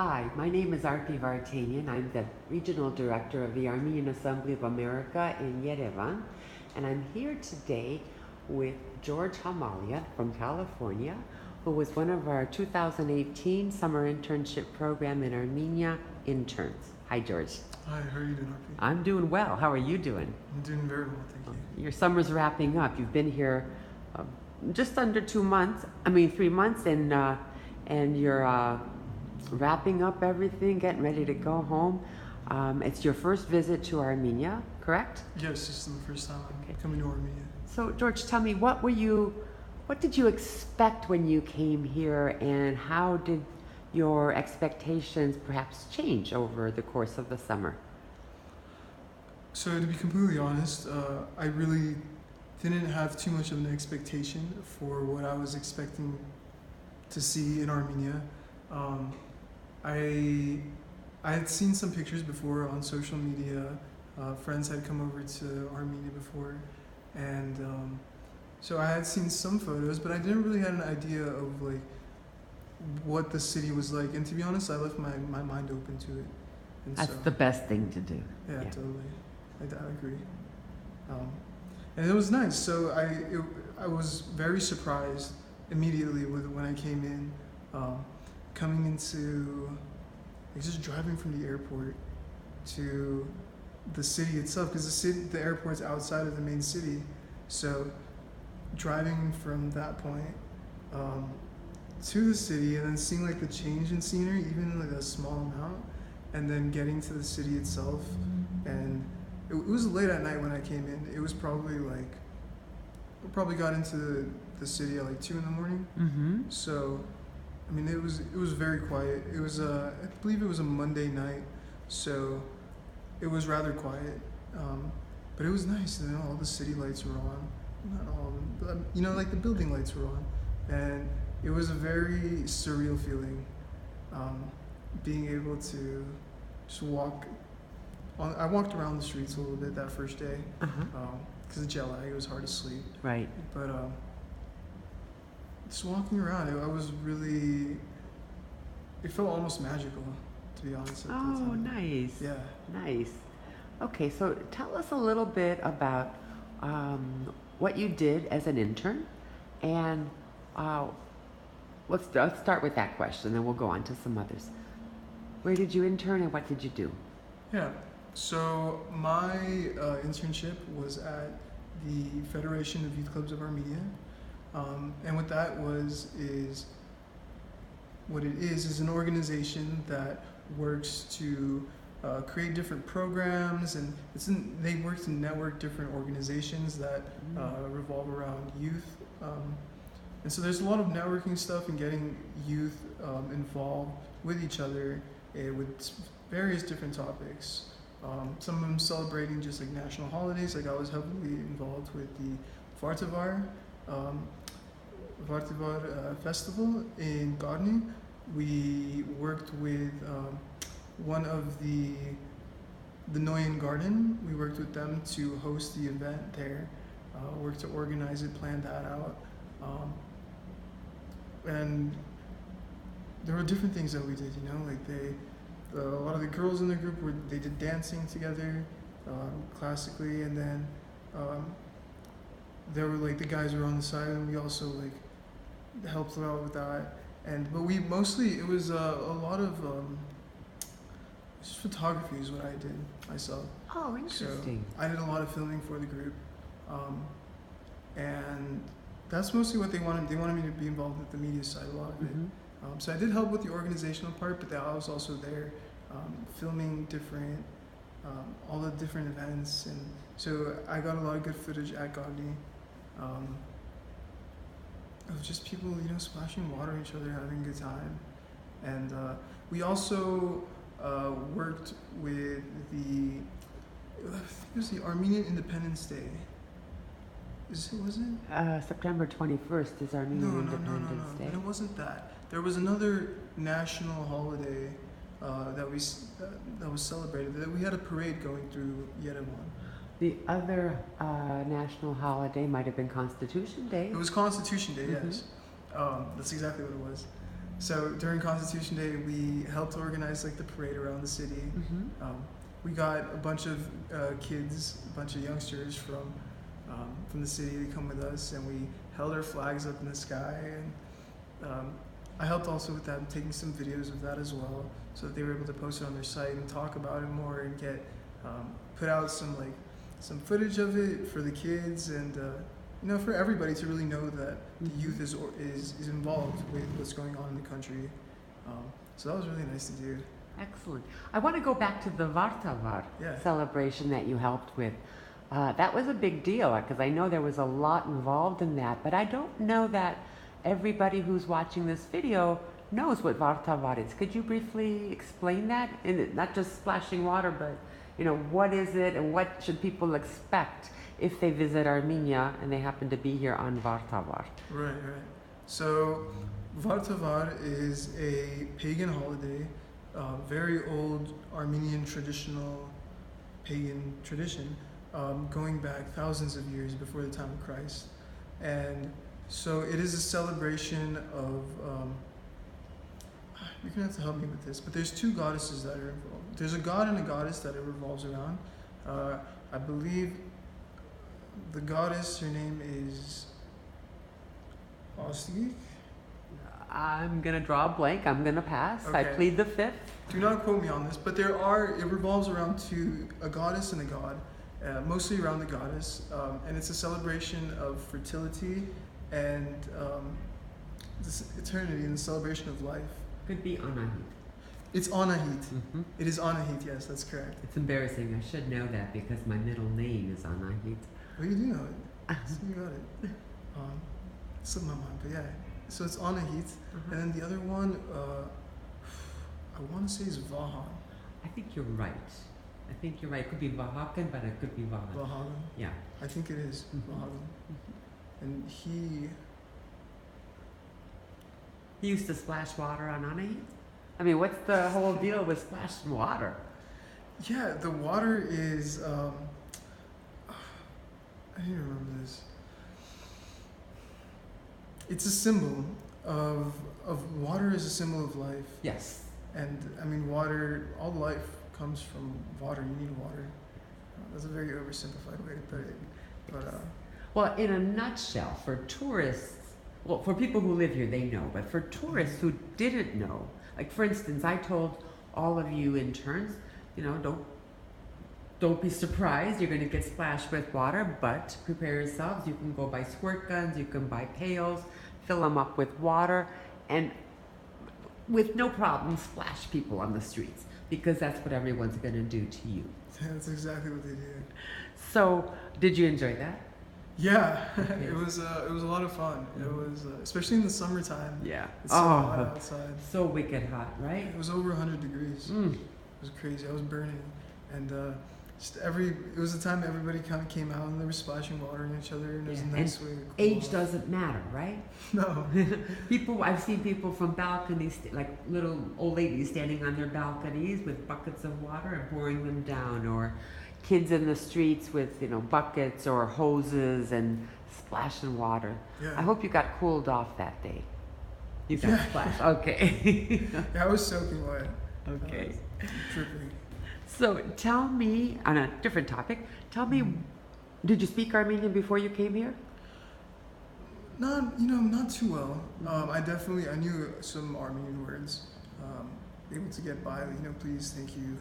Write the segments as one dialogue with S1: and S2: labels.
S1: Hi, my name is Arpi Vartanian. I'm the Regional Director of the Armenian Assembly of America in Yerevan, and I'm here today with George Hamalian from California, who was one of our 2018 summer internship program in Armenia interns. Hi, George.
S2: Hi, how are you doing, Arpi?
S1: I'm doing well. How are you doing?
S2: I'm doing very well, thank you.
S1: Your summer's wrapping up. You've been here just under 3 months, and you're wrapping up everything, getting ready to go home. It's your first visit to Armenia, correct?
S2: Yes, this is the first time I'm coming to Armenia.
S1: So, George, tell me, what did you expect when you came here, and how did your expectations perhaps change over the course of the summer?
S2: So, to be completely honest, I really didn't have too much of an expectation for what I was expecting to see in Armenia. I had seen some pictures before on social media. Friends had come over to Armenia before, and so I had seen some photos, but I didn't really have an idea of like what the city was like. And to be honest, I left my mind open to it. And
S1: That's the best thing to do.
S2: Yeah, totally. I agree. And it was nice. So I was very surprised immediately when I came in. Coming into, like, just driving from the airport to the city itself, because the airport's outside of the main city. So driving from that point to the city, and then seeing like the change in scenery, even like a small amount, and then getting to the city itself. And it was late at night when I came in. It was probably like, we probably got into the city at like 2 a.m.
S1: Mm-hmm.
S2: So I mean, it was very quiet. It was I believe it was a Monday night, so it was rather quiet. But it was nice. You know, all the city lights were on. Not all of them, but you know, like the building lights were on, and it was a very surreal feeling. Being able to just walk. I walked around the streets a little bit that first day, because of jet lag. It was hard to sleep.
S1: Right.
S2: But just walking around, I was really, it felt almost magical, to be honest.
S1: Oh, nice.
S2: Yeah.
S1: Nice. Okay, so tell us a little bit about what you did as an intern, and let's start with that question, then we'll go on to some others. Where did you intern, and what did you do?
S2: Yeah, so my internship was at the Federation of Youth Clubs of Armenia. And what that is an organization that works to create different programs, and they work to network different organizations that revolve around youth. And so there's a lot of networking stuff and getting youth involved with each other with various different topics. Some of them celebrating just like national holidays. Like I was heavily involved with the Vartivar festival in Garni. We worked with one of the Noyan Garden. We worked with them to host the event there, worked to organize it, plan that out. And there were different things that we did, you know, like a lot of the girls in the group they did dancing together, classically, and then there were like the guys were on the side, and we also like helped out with that. But we mostly, it was a lot of just photography is what I did myself.
S1: Oh, interesting.
S2: So I did a lot of filming for the group, and that's mostly what they wanted. They wanted me to be involved with the media side, a lot of it. So I did help with the organizational part, but I was also there filming different, all the different events, and so I got a lot of good footage at Gandhi. Of just people, you know, splashing water on each other, having a good time. And we also worked with it was the Armenian Independence Day. Was it?
S1: September 21st is Armenian Independence Day.
S2: And it wasn't that. There was another national holiday that was celebrated. That we had a parade going through Yerevan.
S1: The other national holiday might have been Constitution Day.
S2: It was Constitution Day, yes. That's exactly what it was. So during Constitution Day, we helped organize like the parade around the city. We got a bunch of kids, a bunch of youngsters from the city to come with us, and we held our flags up in the sky. And I helped also with that, taking some videos of that as well, so that they were able to post it on their site and talk about it more and get put out some footage of it for the kids and for everybody to really know that the youth is involved with what's going on in the country. So that was really nice to do.
S1: Excellent. I want to go back to the Vartavar celebration that you helped with. That was a big deal because I know there was a lot involved in that, but I don't know that everybody who's watching this video knows what Vartavar is. Could you briefly explain that? And not just splashing water, but what is it and what should people expect if they visit Armenia and they happen to be here on Vartavar?
S2: Right. So Vartavar is a pagan holiday, very old Armenian traditional pagan tradition, going back thousands of years before the time of Christ. And so it is a celebration of, you're going to have to help me with this, but there's two goddesses that are involved. There's a god and a goddess that it revolves around. I believe the goddess, her name is Ostig.
S1: I'm going to draw a blank. I'm going to pass.
S2: Okay.
S1: I plead the fifth.
S2: Do not quote me on this, but it revolves around a goddess and a god, mostly around the goddess, and it's a celebration of fertility and this eternity and the celebration of life.
S1: Could be Anahit.
S2: It's Anahit. It is Anahit, yes, that's correct.
S1: It's embarrassing. I should know that because my middle name is Anahit.
S2: Well, you do know it. So you got it. Slipped my mind, but yeah. So it's Anahit, and then the other one, I want to say is Vahan.
S1: I think you're right. It could be Vahakan, but it could be Vahan.
S2: Vahan.
S1: Yeah.
S2: I think it is Vahan. And he
S1: used to splash water on Anahit? I mean, what's the whole deal with splashing water?
S2: Yeah, the water is, I need to remember this. It's a symbol of water is a symbol of life.
S1: Yes.
S2: And I mean, water, all life comes from water. You need water. That's a very oversimplified way to put it. But
S1: well, in a nutshell, for tourists, well, for people who live here, they know. But for tourists who didn't know, like for instance, I told all of you interns, don't be surprised. You're going to get splashed with water, but prepare yourselves. You can go buy squirt guns. You can buy pails, fill them up with water, and with no problem splash people on the streets because that's what everyone's going to do to you.
S2: That's exactly what they do.
S1: So, did you enjoy that?
S2: Yeah, it was a lot of fun. It was especially in the summertime.
S1: Yeah,
S2: it's so hot outside.
S1: So wicked hot, right?
S2: It was over 100 degrees. It was crazy. I was burning, and it was the time everybody kind of came out and they were splashing water on each other, and it was a nice way to cool
S1: age
S2: off.
S1: doesn't matter, right?
S2: No.
S1: I've seen people from balconies, like little old ladies standing on their balconies with buckets of water and pouring them down, or kids in the streets with buckets or hoses and splashing water.
S2: Yeah.
S1: I hope you got cooled off that day. You got splashed. Okay.
S2: Yeah, I was soaking wet.
S1: Okay.
S2: Dripping.
S1: So tell me, on a different topic, did you speak Armenian before you came here?
S2: Not too well. I knew some Armenian words. Able to get by, please, thank you.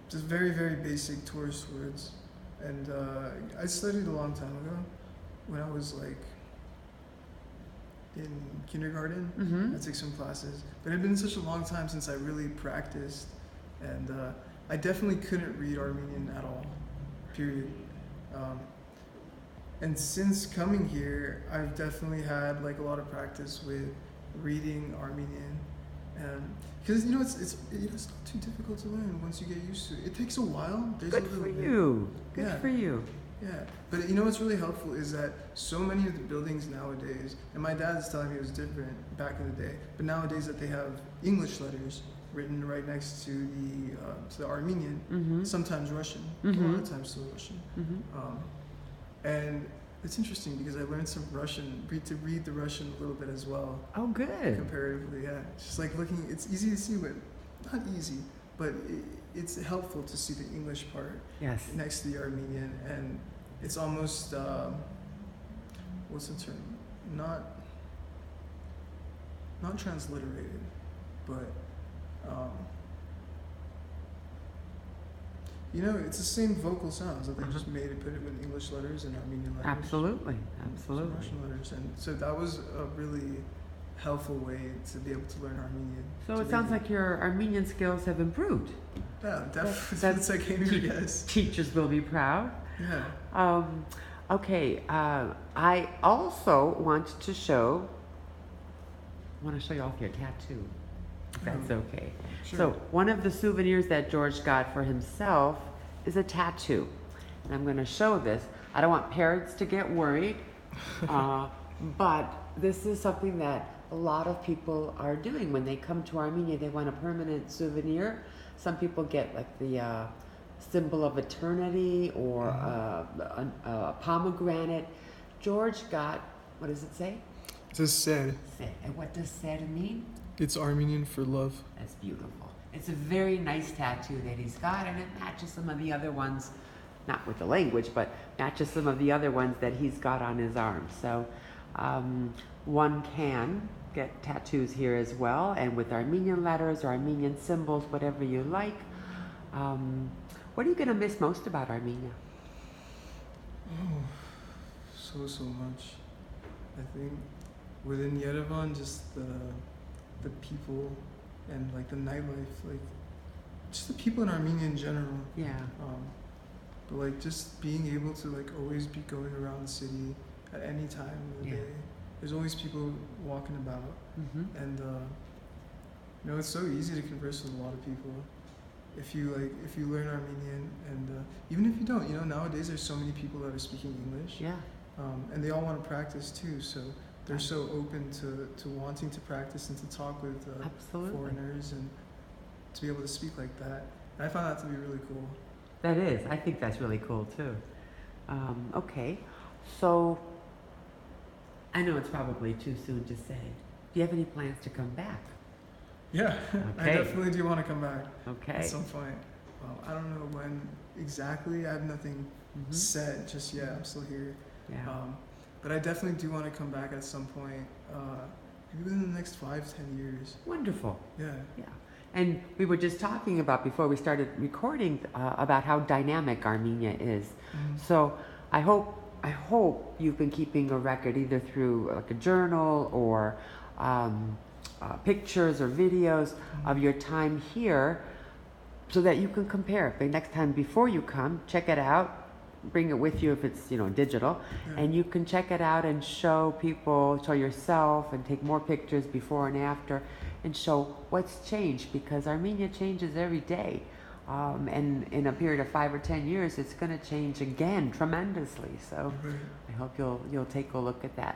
S2: Just very, very basic tourist words. And I studied a long time ago when I was in kindergarten. I took some classes, but it had been such a long time since I really practiced, and I definitely couldn't read Armenian at all, period. And since coming here, I've definitely had a lot of practice with reading Armenian, because it's not too difficult to learn once you get used to it. It takes a while.
S1: Good for you. Good for you.
S2: Yeah, but what's really helpful is that so many of the buildings nowadays, and my dad is telling me it was different back in the day, but nowadays that they have English letters written right next to the Armenian, sometimes Russian, a lot of times still Russian. And It's interesting because I learned some Russian, to read the Russian a little bit as well.
S1: Oh, good.
S2: Comparatively, yeah. It's just like looking, it's easy to see what, not easy, but it's helpful to see the English part
S1: Yes.
S2: next to the Armenian, and it's almost, what's the term? Not transliterated, but, you know, it's the same vocal sounds that they just made it, put it with English letters and Armenian letters.
S1: Absolutely,
S2: Some
S1: absolutely.
S2: Russian letters, and so that was a really helpful way to be able to learn Armenian.
S1: So it sounds like your Armenian skills have improved.
S2: Yeah, definitely.
S1: That's-
S2: Since I came here, yes.
S1: Teachers will be proud.
S2: Yeah.
S1: Okay, I also want to show you off your tattoo, if that's okay.
S2: Sure.
S1: So one of the souvenirs that George got for himself is a tattoo. And I'm going to show this. I don't want parents to get worried, but this is something that a lot of people are doing when they come to Armenia. They want a permanent souvenir. Some people get like the symbol of eternity or a pomegranate. George got, what does it say?
S2: It says "sed."
S1: Sed. And what does sed mean?
S2: It's Armenian for love.
S1: That's beautiful. It's a very nice tattoo that he's got, and it matches some of the other ones, not with the language, but matches some of the other ones that he's got on his arm. So one can get tattoos here as well, and with Armenian letters or Armenian symbols, whatever you like. What are you going to miss most about Armenia?
S2: Oh, so much. I think within Yerevan, just the people and like the nightlife, like just the people in Armenia in general.
S1: Yeah.
S2: But like just being able to like always be going around the city at any time of the
S1: Yeah.
S2: day. There's always people walking about,
S1: Mm-hmm.
S2: and you know, it's so easy to converse with a lot of people if you learn Armenian, and even if you don't, you know, nowadays there's so many people that are speaking English.
S1: Yeah.
S2: And they all want to practice too, so they're
S1: Right.
S2: so open to wanting to practice and to talk with
S1: Absolutely.
S2: foreigners and to be able to speak like that. And I found that to be really cool.
S1: That is. I think that's really cool too. Okay. So I know it's probably too soon to say. Do you have any plans to come back?
S2: Yeah, I
S1: Okay.
S2: definitely do want to come back
S1: Okay.
S2: at some point. I don't know when exactly. I have nothing
S1: Mhm.
S2: set just yet. I'm still here.
S1: Yeah.
S2: But I definitely do want to come back at some point, maybe within the next 5-10 years.
S1: Wonderful.
S2: Yeah.
S1: Yeah. And we were just talking about before we started recording about how dynamic Armenia is. So I hope you've been keeping a record either through like a journal or pictures or videos of your time here, so that you can compare. The next time before you come, check it out. Bring it with you if it's digital,
S2: Yeah.
S1: and you can check it out and show people, show yourself, and take more pictures before and after, and show what's changed, because Armenia changes every day. And in a period of 5 or 10 years, it's going to change again tremendously. So
S2: Right.
S1: I hope you'll take a look at that.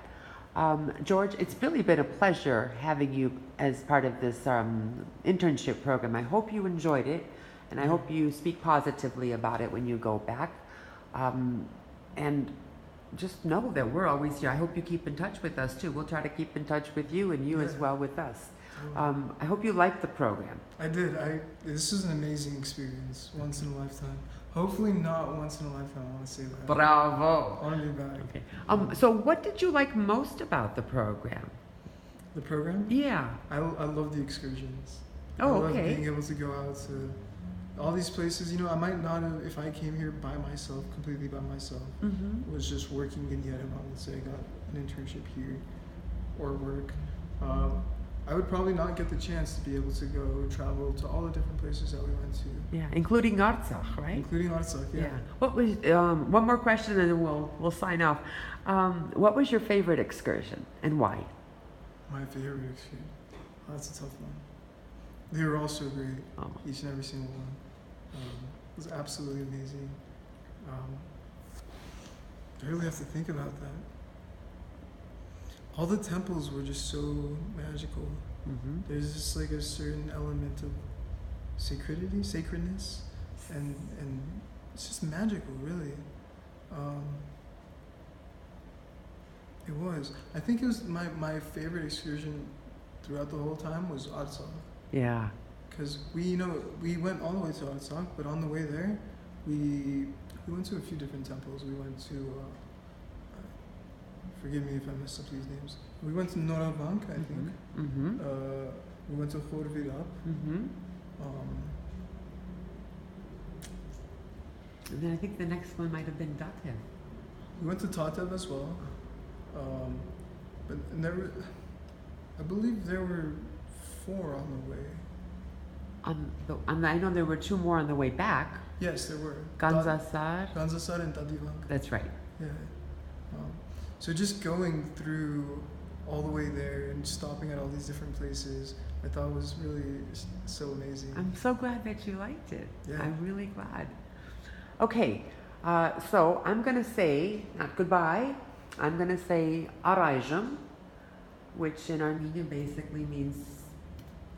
S1: George, it's really been a pleasure having you as part of this internship program. I hope you enjoyed it, and I hope you speak positively about it when you go back. And just know that we're always here. I hope you keep in touch with us too. We'll try to keep in touch with you, and you as
S2: Yeah.
S1: well with us.
S2: Totally.
S1: I hope you like the program.
S2: I did. This was an amazing experience, once in a lifetime. Hopefully not once in a lifetime. I want to say that.
S1: Bravo.
S2: I want to be back.
S1: Okay. So what did you like most about the program?
S2: The program?
S1: Yeah.
S2: I love the excursions.
S1: Oh,
S2: I love
S1: okay.
S2: being able to go out to all these places. You know, I might not have, if I came here by myself, completely by myself,
S1: Mm-hmm.
S2: was just working in Yerevan, let's say I got an internship here or work, I would probably not get the chance to be able to go travel to all the different places that we went to,
S1: Yeah, including Artsakh, right?
S2: including Artsakh. Yeah.
S1: What was one more question, and then we'll sign off. What was your favorite excursion, and why?
S2: My favorite excursion. Oh, that's a tough one. They were all so great,
S1: Oh.
S2: each and every single one. It was absolutely amazing. I really have to think about that. All the temples were just so magical.
S1: Mm-hmm.
S2: There's just like a certain element of sacredness, and it's just magical, really. It was. I think it was my favorite excursion throughout the whole time was Artsakh.
S1: Yeah.
S2: Because we went all the way to Artsakh, but on the way there, we went to a few different temples. We went to, forgive me if I mess up these names. We went to Norabank, I think.
S1: Mm-hmm.
S2: We went to Khorvirab.
S1: Mm-hmm. And then I think the next one might have been Datev.
S2: We went to Tatev as well. But never, I believe there were 4 on the way.
S1: I know there were 2 more on the way back.
S2: Yes, there were.
S1: Ganzasar.
S2: Ganzasar and Tadivank.
S1: That's right.
S2: Yeah. So just going through all the way there and stopping at all these different places, I thought was really so amazing.
S1: I'm so glad that you liked it.
S2: Yeah.
S1: I'm really glad. Okay, so I'm going to say, not goodbye, I'm going to say arajam, which in Armenian basically means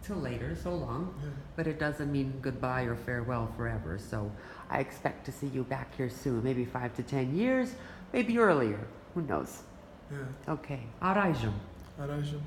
S1: till later, so long,
S2: Yeah.
S1: but it doesn't mean goodbye or farewell forever. So I expect to see you back here soon, maybe 5 to 10 years, maybe earlier, who knows.
S2: Yeah.
S1: Okay, arajam.
S2: Arajam.